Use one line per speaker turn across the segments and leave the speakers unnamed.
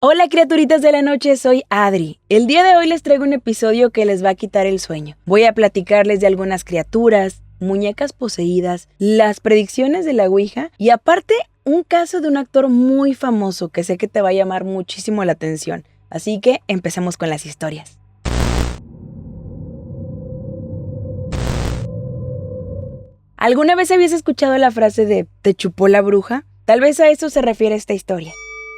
Hola criaturitas de la noche, soy Adri. El día de hoy les traigo un episodio que les va a quitar el sueño. Voy a platicarles de algunas criaturas, muñecas poseídas, las predicciones de la Ouija y aparte un caso de un actor muy famoso que sé que te va a llamar muchísimo la atención. Así que empecemos con las historias. ¿Alguna vez habías escuchado la frase de "te chupó la bruja"? Tal vez a eso se refiere esta historia.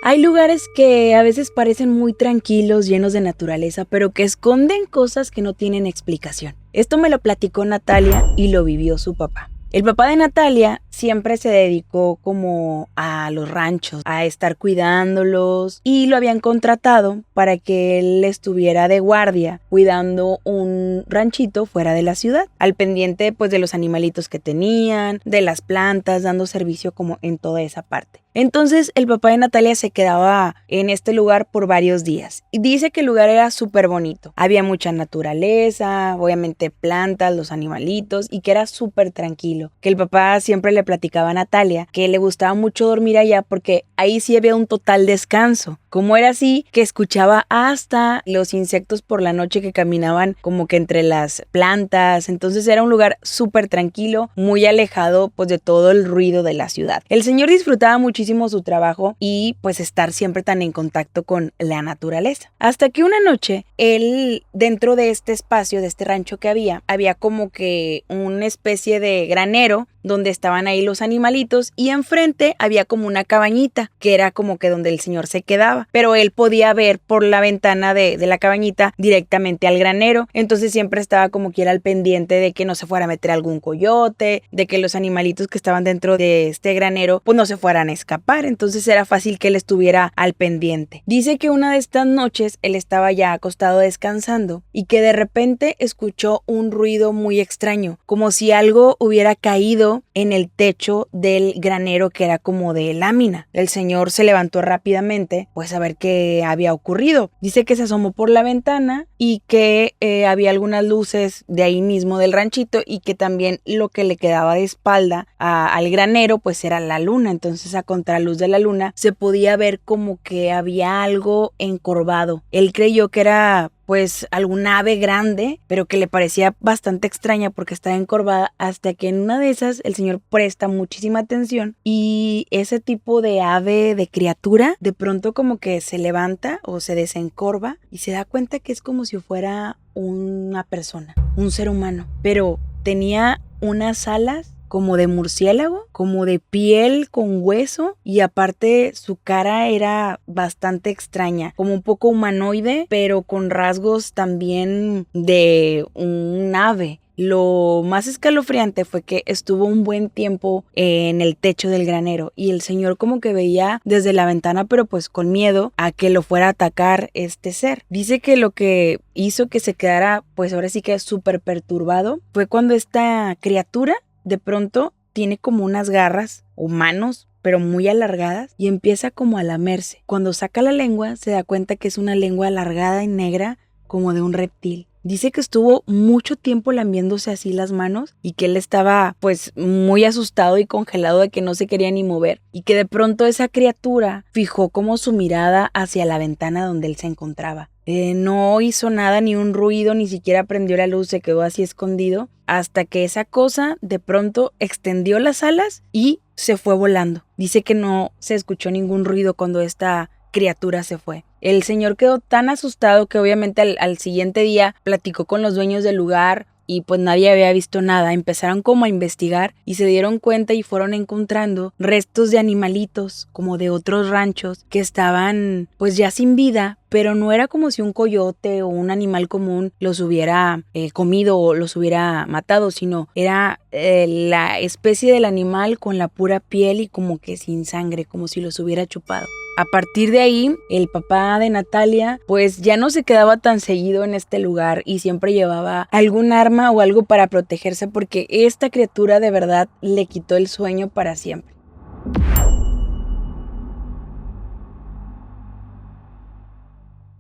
Hay lugares que a veces parecen muy tranquilos, llenos de naturaleza, pero que esconden cosas que no tienen explicación. Esto me lo platicó Natalia y lo vivió su papá. El papá de Natalia siempre se dedicó como a los ranchos, a estar cuidándolos y lo habían contratado para que él estuviera de guardia cuidando un ranchito fuera de la ciudad, al pendiente pues de los animalitos que tenían, de las plantas, dando servicio como en toda esa parte. Entonces el papá de Natalia se quedaba en este lugar por varios días y dice que el lugar era súper bonito. Había mucha naturaleza, obviamente plantas, los animalitos y que era súper tranquilo. Que el papá siempre le platicaba a Natalia que le gustaba mucho dormir allá porque ahí sí había un total descanso. Como era así, que escuchaba hasta los insectos por la noche que caminaban como que entre las plantas. Entonces era un lugar súper tranquilo, muy alejado pues de todo el ruido de la ciudad. El señor disfrutaba muchísimo su trabajo y pues estar siempre tan en contacto con la naturaleza. Hasta que una noche, él dentro de este espacio, de este rancho que había como que una especie de granero donde estaban ahí los animalitos y enfrente había como una cabañita que era como que donde el señor se quedaba, pero él podía ver por la ventana de la cabañita directamente al granero, entonces siempre estaba como que era al pendiente de que no se fuera a meter algún coyote, de que los animalitos que estaban dentro de este granero pues no se fueran a escapar, entonces era fácil que él estuviera al pendiente. Dice que una de estas noches él estaba ya acostado descansando y que de repente escuchó un ruido muy extraño, como si algo hubiera caído en el techo del granero que era como de lámina. El señor se levantó rápidamente pues a ver qué había ocurrido. Dice que se asomó por la ventana y que había algunas luces de ahí mismo del ranchito y que también lo que le quedaba de espalda al granero pues era la luna. Entonces a contraluz de la luna se podía ver como que había algo encorvado. Él creyó que era pues alguna ave grande, pero que le parecía bastante extraña porque estaba encorvada, hasta que en una de esas el señor presta muchísima atención y ese tipo de ave, de criatura, de pronto como que se levanta o se desencorva y se da cuenta que es como si fuera una persona, un ser humano, pero tenía unas alas como de murciélago, como de piel con hueso y aparte su cara era bastante extraña, como un poco humanoide, pero con rasgos también de un ave. Lo más escalofriante fue que estuvo un buen tiempo en el techo del granero y el señor como que veía desde la ventana, pero pues con miedo a que lo fuera a atacar este ser. Dice que lo que hizo que se quedara pues ahora sí que súper perturbado fue cuando esta criatura de pronto tiene como unas garras o manos, pero muy alargadas y empieza como a lamerse. Cuando saca la lengua se da cuenta que es una lengua alargada y negra como de un reptil. Dice que estuvo mucho tiempo lamiéndose así las manos y que él estaba pues muy asustado y congelado de que no se quería ni mover y que de pronto esa criatura fijó como su mirada hacia la ventana donde él se encontraba. No hizo nada, ni un ruido, ni siquiera prendió la luz, se quedó así escondido hasta que esa cosa de pronto extendió las alas y se fue volando. Dice que no se escuchó ningún ruido cuando esta criatura se fue. El señor quedó tan asustado que obviamente al siguiente día platicó con los dueños del lugar y pues nadie había visto nada. Empezaron como a investigar y se dieron cuenta y fueron encontrando restos de animalitos como de otros ranchos que estaban pues ya sin vida, pero no era como si un coyote o un animal común los hubiera comido o los hubiera matado, sino era la especie del animal con la pura piel y como que sin sangre, como si los hubiera chupado. A partir de ahí, el papá de Natalia pues ya no se quedaba tan seguido en este lugar y siempre llevaba algún arma o algo para protegerse porque esta criatura de verdad le quitó el sueño para siempre.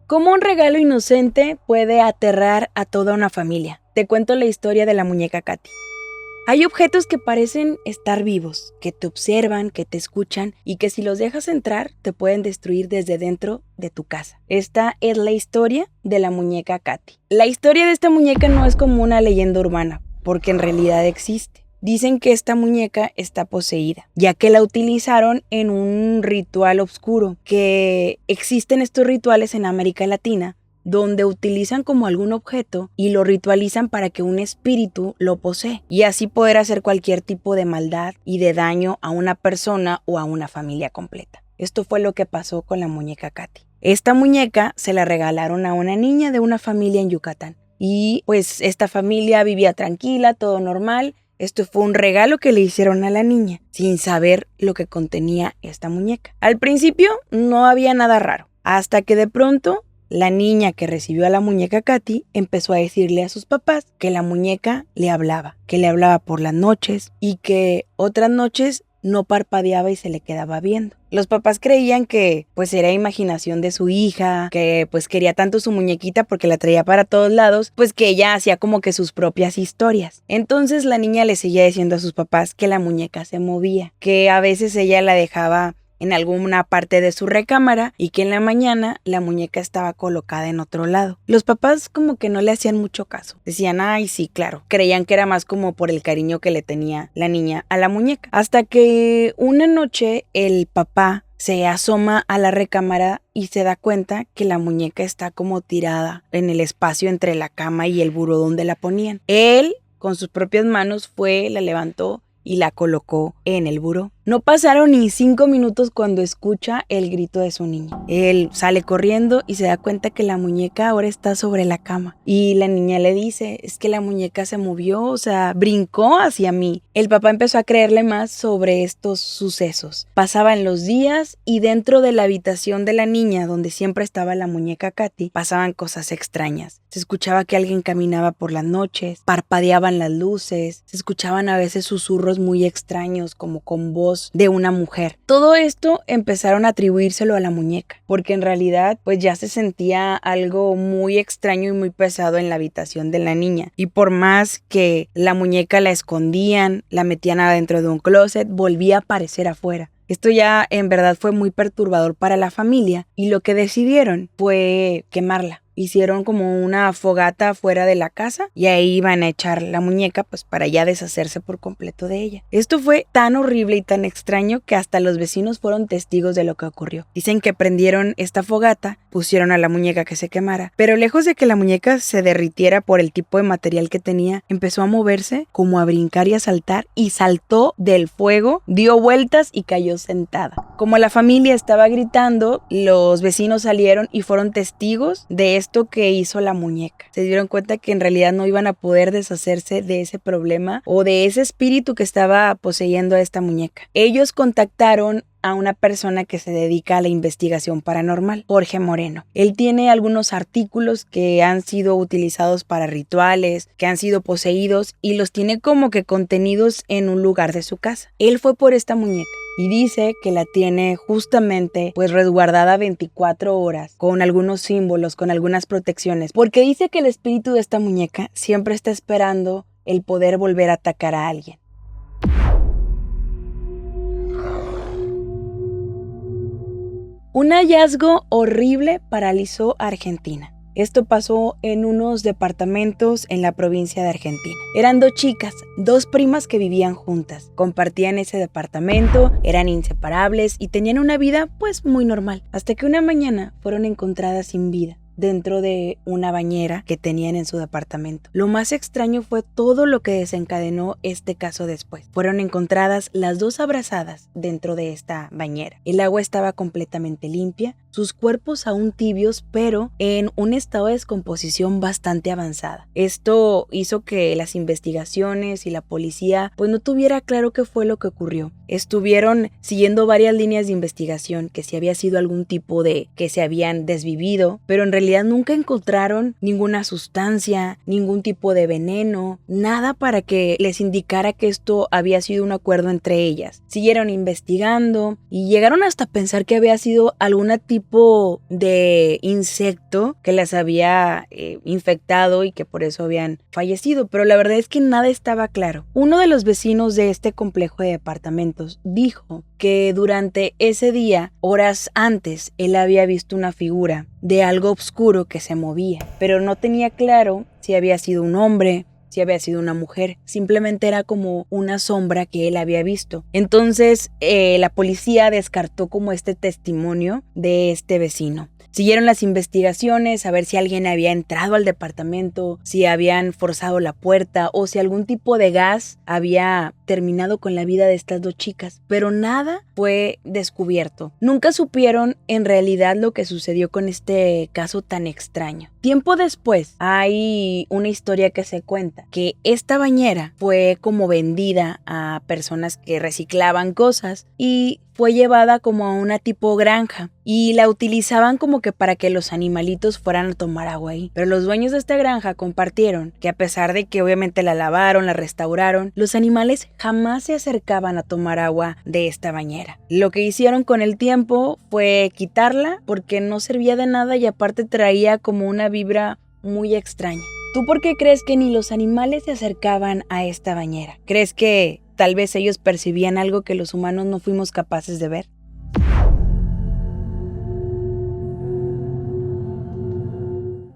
¿Cómo un regalo inocente puede aterrar a toda una familia? Te cuento la historia de la muñeca Katy. Hay objetos que parecen estar vivos, que te observan, que te escuchan y que si los dejas entrar te pueden destruir desde dentro de tu casa. Esta es la historia de la muñeca Katy. La historia de esta muñeca no es como una leyenda urbana, porque en realidad existe. Dicen que esta muñeca está poseída, ya que la utilizaron en un ritual oscuro, que existen estos rituales en América Latina, donde utilizan como algún objeto y lo ritualizan para que un espíritu lo posee y así poder hacer cualquier tipo de maldad y de daño a una persona o a una familia completa. Esto fue lo que pasó con la muñeca Katy. Esta muñeca se la regalaron a una niña de una familia en Yucatán y pues esta familia vivía tranquila, todo normal. Esto fue un regalo que le hicieron a la niña sin saber lo que contenía esta muñeca. Al principio no había nada raro, hasta que de pronto la niña que recibió a la muñeca Katy empezó a decirle a sus papás que la muñeca le hablaba, que le hablaba por las noches y que otras noches no parpadeaba y se le quedaba viendo. Los papás creían que pues era imaginación de su hija, que pues quería tanto su muñequita porque la traía para todos lados, pues que ella hacía como que sus propias historias. Entonces la niña le seguía diciendo a sus papás que la muñeca se movía, que a veces ella la dejaba en alguna parte de su recámara y que en la mañana la muñeca estaba colocada en otro lado. Los papás como que no le hacían mucho caso. Decían, ay, sí, claro. Creían que era más como por el cariño que le tenía la niña a la muñeca. Hasta que una noche el papá se asoma a la recámara y se da cuenta que la muñeca está como tirada en el espacio entre la cama y el buró donde la ponían. Él, con sus propias manos, fue, la levantó y la colocó en el buró. No pasaron ni 5 minutos cuando escucha el grito de su niña. Él sale corriendo y se da cuenta que la muñeca ahora está sobre la cama. Y la niña le dice, es que la muñeca se movió, o sea, brincó hacia mí. El papá empezó a creerle más sobre estos sucesos. Pasaban los días y dentro de la habitación de la niña, donde siempre estaba la muñeca Katy, pasaban cosas extrañas. Se escuchaba que alguien caminaba por las noches, parpadeaban las luces, se escuchaban a veces susurros muy extraños como con voz de una mujer. Todo esto empezaron a atribuírselo a la muñeca, porque en realidad pues ya se sentía algo muy extraño y muy pesado en la habitación de la niña. Y por más que la muñeca la escondían, la metían adentro de un closet, volvía a aparecer afuera. Esto ya en verdad fue muy perturbador para la familia y lo que decidieron fue quemarla. Hicieron como una fogata fuera de la casa y ahí iban a echar la muñeca pues para ya deshacerse por completo de ella. Esto fue tan horrible y tan extraño que hasta los vecinos fueron testigos de lo que ocurrió. Dicen que prendieron esta fogata, pusieron a la muñeca que se quemara, pero lejos de que la muñeca se derritiera por el tipo de material que tenía, empezó a moverse, como a brincar y a saltar, y saltó del fuego, dio vueltas y cayó sentada. Como la familia estaba gritando, los vecinos salieron y fueron testigos de esto que hizo la muñeca. Se dieron cuenta que en realidad no iban a poder deshacerse de ese problema o de ese espíritu que estaba poseyendo a esta muñeca. Ellos contactaron a una persona que se dedica a la investigación paranormal, Jorge Moreno. Él tiene algunos artículos que han sido utilizados para rituales, que han sido poseídos y los tiene como que contenidos en un lugar de su casa. Él fue por esta muñeca y dice que la tiene justamente pues resguardada 24 horas con algunos símbolos, con algunas protecciones, porque dice que el espíritu de esta muñeca siempre está esperando el poder volver a atacar a alguien. Un hallazgo horrible paralizó a Argentina. Esto pasó en unos departamentos en la provincia de Argentina. Eran 2 chicas, 2 primas que vivían juntas. Compartían ese departamento, eran inseparables y tenían una vida pues muy normal. Hasta que una mañana fueron encontradas sin vida dentro de una bañera que tenían en su departamento. Lo más extraño fue todo lo que desencadenó este caso después. Fueron encontradas las 2 abrazadas dentro de esta bañera. El agua estaba completamente limpia, sus cuerpos aún tibios, pero en un estado de descomposición bastante avanzada. Esto hizo que las investigaciones y la policía pues no tuviera claro qué fue lo que ocurrió. Estuvieron siguiendo varias líneas de investigación, que si había sido algún tipo de que se habían desvivido, pero en realidad nunca encontraron ninguna sustancia, ningún tipo de veneno, nada para que les indicara que esto había sido un acuerdo entre ellas. Siguieron investigando y llegaron hasta pensar que había sido algún tipo tipo de insecto que las había infectado y que por eso habían fallecido, pero la verdad es que nada estaba claro. Uno de los vecinos de este complejo de departamentos dijo que durante ese día, horas antes, él había visto una figura de algo oscuro que se movía, pero no tenía claro si había sido un hombre, si había sido una mujer, simplemente era como una sombra que él había visto. Entonces la policía descartó como este testimonio de este vecino. Siguieron las investigaciones a ver si alguien había entrado al departamento, si habían forzado la puerta o si algún tipo de gas había terminado con la vida de estas dos chicas, pero nada fue descubierto. Nunca supieron en realidad lo que sucedió con este caso tan extraño. Tiempo después hay una historia que se cuenta que esta bañera fue como vendida a personas que reciclaban cosas y fue llevada como a una tipo granja y la utilizaban como que para que los animalitos fueran a tomar agua ahí. Pero los dueños de esta granja compartieron que a pesar de que obviamente la lavaron, la restauraron, los animales jamás se acercaban a tomar agua de esta bañera. Lo que hicieron con el tiempo fue quitarla porque no servía de nada y aparte traía como una vibra muy extraña. ¿Tú por qué crees que ni los animales se acercaban a esta bañera? ¿Crees que tal vez ellos percibían algo que los humanos no fuimos capaces de ver?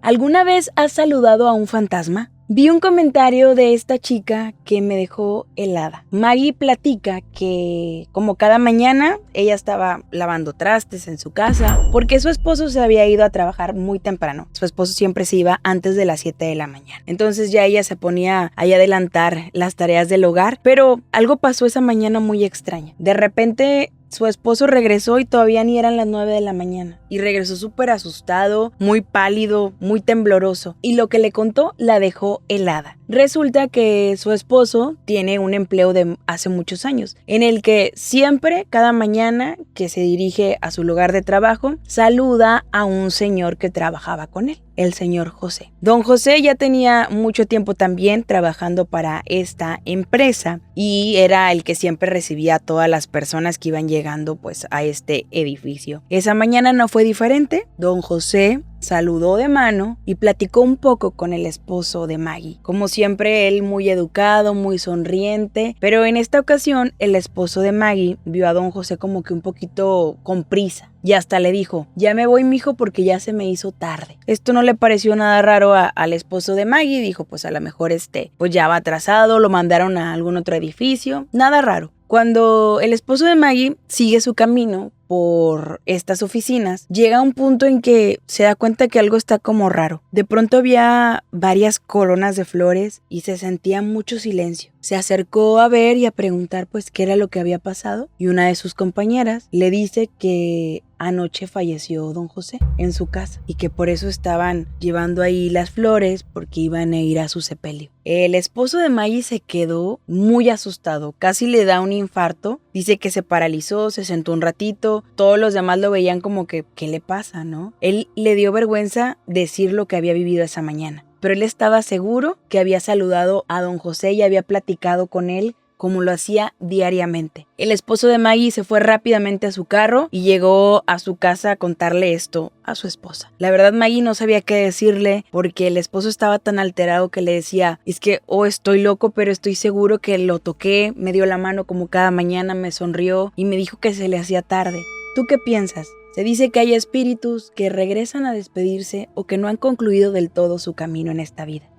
¿Alguna vez has saludado a un fantasma? Vi un comentario de esta chica que me dejó helada. Maggie platica que como cada mañana ella estaba lavando trastes en su casa porque su esposo se había ido a trabajar muy temprano. Su esposo siempre se iba antes de las 7 de la mañana. Entonces ya ella se ponía a adelantar las tareas del hogar, pero algo pasó esa mañana muy extraña. De repente su esposo regresó y todavía ni eran las 9 de la mañana. Y regresó súper asustado, muy pálido, muy tembloroso. Y lo que le contó la dejó helada. Resulta que su esposo tiene un empleo de hace muchos años, en el que siempre, cada mañana que se dirige a su lugar de trabajo, saluda a un señor que trabajaba con él, el señor José. Don José ya tenía mucho tiempo también trabajando para esta empresa y era el que siempre recibía a todas las personas que iban llegando pues a este edificio. Esa mañana no fue diferente. Don José saludó de mano y platicó un poco con el esposo de Maggie. Como siempre, él muy educado, muy sonriente, pero en esta ocasión el esposo de Maggie vio a don José como que un poquito con prisa. Y hasta le dijo, ya me voy mijo porque ya se me hizo tarde. Esto no le pareció nada raro al esposo de Maggie. Dijo, pues a lo mejor pues ya va atrasado, lo mandaron a algún otro edificio. Nada raro. Cuando el esposo de Maggie sigue su camino por estas oficinas, llega a un punto en que se da cuenta que algo está como raro. De pronto había varias coronas de flores y se sentía mucho silencio. Se acercó a ver y a preguntar pues qué era lo que había pasado y una de sus compañeras le dice que anoche falleció don José en su casa y que por eso estaban llevando ahí las flores porque iban a ir a su sepelio. El esposo de Maggie se quedó muy asustado, casi le da un infarto. Dice que se paralizó, se sentó un ratito, todos los demás lo veían como que ¿qué le pasa, no? Él le dio vergüenza decir lo que había vivido esa mañana, pero él estaba seguro que había saludado a don José y había platicado con él como lo hacía diariamente. El esposo de Maggie se fue rápidamente a su carro y llegó a su casa a contarle esto a su esposa. La verdad, Maggie no sabía qué decirle porque el esposo estaba tan alterado que le decía, es que estoy loco, pero estoy seguro que lo toqué, me dio la mano como cada mañana, me sonrió y me dijo que se le hacía tarde. ¿Tú qué piensas? Se dice que hay espíritus que regresan a despedirse o que no han concluido del todo su camino en esta vida.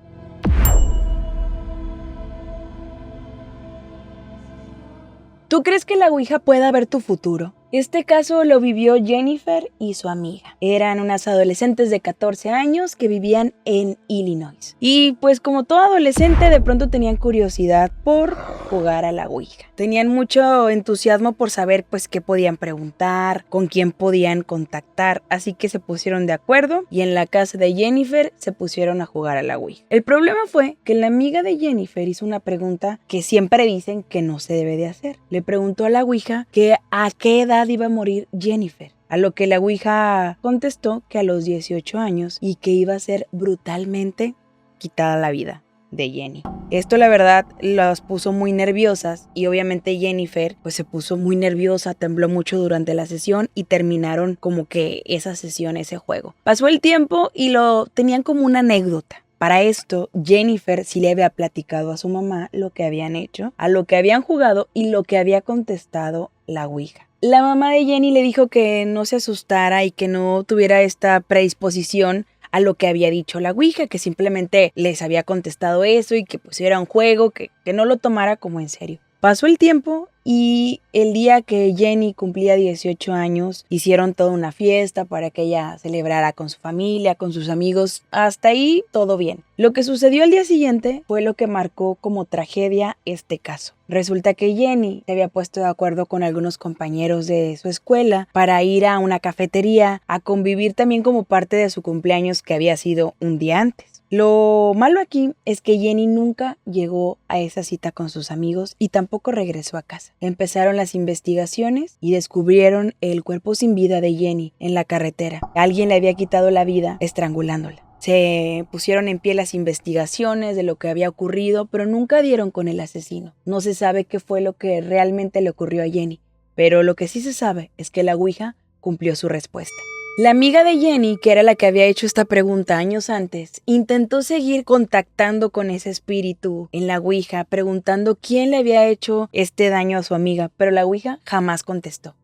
¿Tú crees que la Ouija pueda ver tu futuro? Este caso lo vivió Jennifer y su amiga. Eran unas adolescentes de 14 años que vivían en Illinois. Y pues como todo adolescente de pronto tenían curiosidad por jugar a la Ouija. Tenían mucho entusiasmo por saber pues qué podían preguntar, con quién podían contactar. Así que se pusieron de acuerdo y en la casa de Jennifer se pusieron a jugar a la Ouija. El problema fue que la amiga de Jennifer hizo una pregunta que siempre dicen que no se debe de hacer. Le preguntó a la Ouija que a qué edad iba a morir Jennifer, a lo que la Ouija contestó que a los 18 años y que iba a ser brutalmente quitada la vida. de Jenny. Esto la verdad las puso muy nerviosas y obviamente Jennifer pues se puso muy nerviosa, tembló mucho durante la sesión y terminaron como que esa sesión, ese juego. Pasó el tiempo y lo tenían como una anécdota. Para esto, Jennifer sí le había platicado a su mamá lo que habían hecho, a lo que habían jugado y lo que había contestado la Ouija. La mamá de Jenny le dijo que no se asustara y que no tuviera esta predisposición a lo que había dicho la Ouija, que simplemente les había contestado eso y que pues era un juego, que no lo tomara como en serio. Pasó el tiempo y el día que Jenny cumplía 18 años, hicieron toda una fiesta para que ella celebrara con su familia, con sus amigos. Hasta ahí todo bien. Lo que sucedió al día siguiente fue lo que marcó como tragedia este caso. Resulta que Jenny se había puesto de acuerdo con algunos compañeros de su escuela para ir a una cafetería a convivir también como parte de su cumpleaños que había sido un día antes. Lo malo aquí es que Jenny nunca llegó a esa cita con sus amigos y tampoco regresó a casa. Empezaron las investigaciones y descubrieron el cuerpo sin vida de Jenny en la carretera. Alguien le había quitado la vida estrangulándola. Se pusieron en pie las investigaciones de lo que había ocurrido, pero nunca dieron con el asesino. No se sabe qué fue lo que realmente le ocurrió a Jenny, pero lo que sí se sabe es que la Ouija cumplió su respuesta. La amiga de Jenny, que era la que había hecho esta pregunta años antes, intentó seguir contactando con ese espíritu en la Ouija, preguntando quién le había hecho este daño a su amiga, pero la Ouija jamás contestó.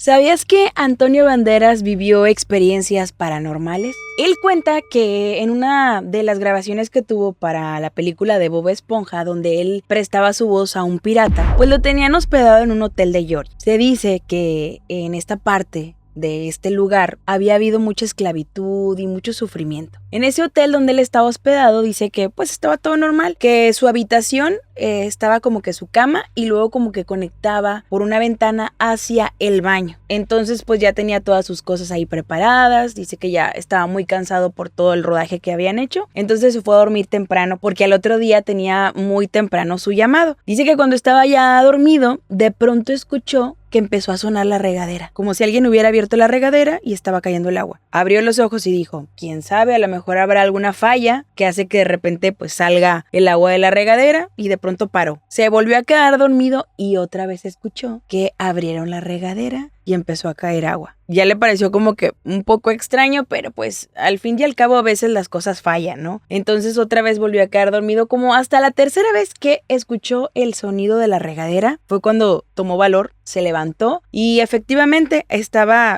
¿Sabías que Antonio Banderas vivió experiencias paranormales? Él cuenta que en una de las grabaciones que tuvo para la película de Bob Esponja, donde él prestaba su voz a un pirata, pues lo tenían hospedado en un hotel de Georgia. Se dice que en esta parte de este lugar había habido mucha esclavitud y mucho sufrimiento. En ese hotel donde él estaba hospedado dice que pues estaba todo normal, que su habitación estaba como que su cama y luego como que conectaba por una ventana hacia el baño. Entonces pues ya tenía todas sus cosas ahí preparadas, dice que ya estaba muy cansado por todo el rodaje que habían hecho, entonces se fue a dormir temprano porque al otro día tenía muy temprano su llamado. Dice que cuando estaba ya dormido, de pronto escuchó que empezó a sonar la regadera, como si alguien hubiera abierto la regadera y estaba cayendo el agua. Abrió los ojos y dijo, quién sabe, a lo mejor habrá alguna falla que hace que de repente pues salga el agua de la regadera, y de pronto paró. Se volvió a quedar dormido y otra vez escuchó que abrieron la regadera y empezó a caer agua. Ya le pareció como que un poco extraño, pero pues al fin y al cabo a veces las cosas fallan, ¿no? Entonces otra vez volvió a quedar dormido, como hasta la tercera vez que escuchó el sonido de la regadera. Fue cuando tomó valor, se levantó y efectivamente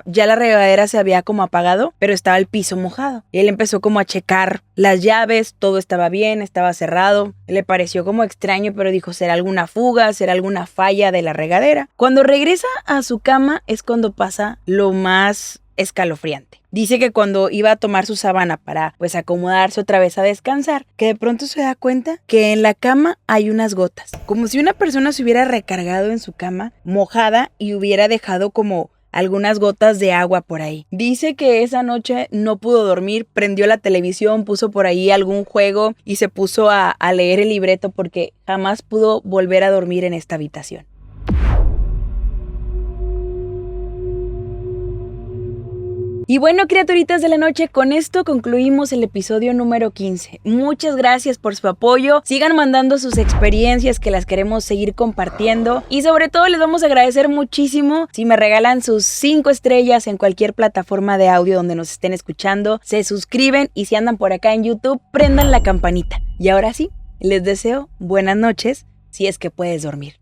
ya la regadera se había como apagado, pero estaba el piso mojado. Y él empezó como a checar las llaves, todo estaba bien, estaba cerrado. Le pareció como extraño, pero dijo, ¿será alguna fuga? ¿Será alguna falla de la regadera? Cuando regresa a su cama es cuando pasa lo más escalofriante. Dice que cuando iba a tomar su sábana para pues acomodarse otra vez a descansar, que de pronto se da cuenta que en la cama hay unas gotas, como si una persona se hubiera recargado en su cama mojada y hubiera dejado como algunas gotas de agua por ahí. Dice que esa noche no pudo dormir, prendió la televisión, puso por ahí algún juego y se puso a leer el libreto porque jamás pudo volver a dormir en esta habitación. Y bueno, criaturitas de la noche, con esto concluimos el episodio número 15. Muchas gracias por su apoyo. Sigan mandando sus experiencias, que las queremos seguir compartiendo. Y sobre todo les vamos a agradecer muchísimo si me regalan sus 5 estrellas en cualquier plataforma de audio donde nos estén escuchando. Se suscriben y si andan por acá en YouTube, prendan la campanita. Y ahora sí, les deseo buenas noches si es que puedes dormir.